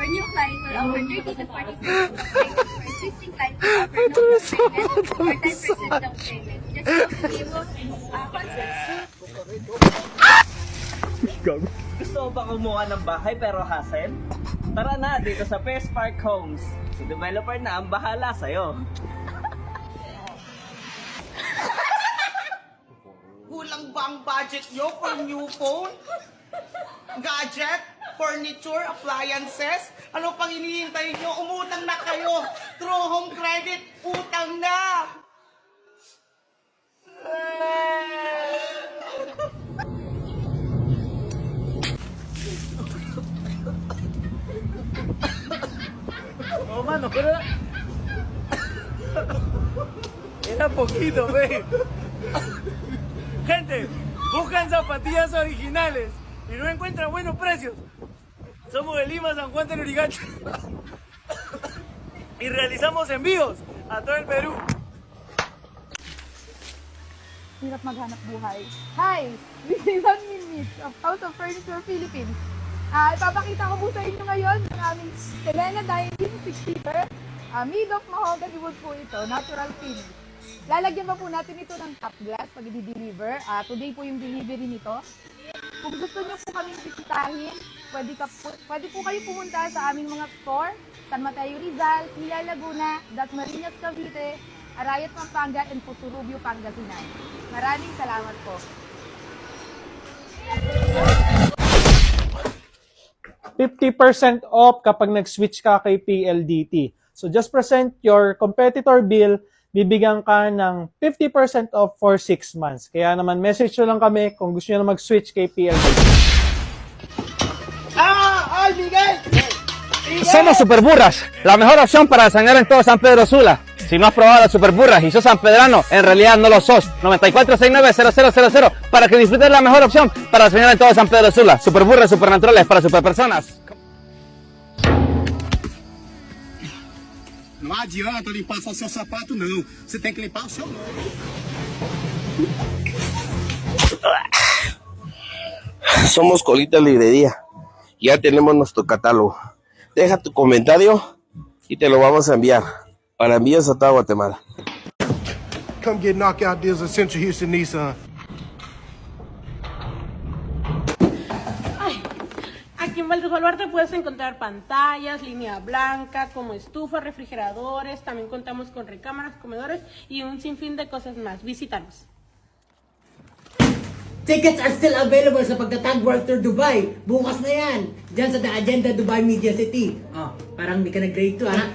For new client will offer 30 to 40% for existing client will offer no payment or 10% down payment. Just to give consents. Gusto mo ba kumuha ng bahay pero hassle? Tara na dito sa First Park Homes. Si developer na ang bahala sa'yo. Kulang ba ang budget nyo for new phone? Gadget? Furniture? Appliances? Ano pang hinihintay nyo? Umutang na kayo! Through home credit, utang na! Oh, mano, pero... Era poquito, ve. Gente, buscan zapatillas originales y no encuentran buenos precios. Somos de Lima, San Juan del Urigancho. Y realizamos envíos a todo el Perú. Hirap maghanap buhay. Hi! This is Minmit of House of Furniture Philippines. Ipapakita ko po sa inyo ngayon ang aming Selena Dining 6-seater. Made of mahogany wood po ito, natural finish. Lalagyan pa po natin ito ng top glass pag i-deliver. Today po yung delivery nito. Kung gusto nyo po kaming bisitahin, pwede po kayo pumunta sa aming mga store, San Mateo Rizal, Pila Laguna, Dasmariñas Cavite, Arayat Pampanga, and Puturubio, Pangasinan. Maraming salamat po. %50 off kapag nag-switch ka kay PLDT. So just present your competitor bill, bibigyan ka ng 50% off for 6 months. Kaya naman message nyo lang kami kung gusto nyo na mag-switch kay PLDT. ¡Ay, Miguel! Somos Superburras, la mejor opción para desayunar en todo San Pedro Sula. Si no has probado las Superburras y sos sanpedrano, en realidad no lo sos. 9469-0000 para que disfrutes la mejor opción para desayunar en todo San Pedro Sula. Superburras supernaturales para superpersonas. Não adianta limpar só seu sapato, não. Você tem que limpar o seu nome. Somos Colita Librería. Ya tenemos nuestro catálogo. Deja tu comentario y te lo vamos a enviar. Para envíos a toda Guatemala. Come get knockout deals at Central Houston Nissan. Aquí en Valdez Baluarte puedes encontrar pantallas, línea blanca, como estufa, refrigeradores. También contamos con recámaras, comedores y un sinfín de cosas más. Visítanos. Tickets are still available sa Pagtatag World Tour Dubai. Bukas na yan. Diyan sa The Agenda Dubai Media City. Parang hindi ka nag-grade to, ha?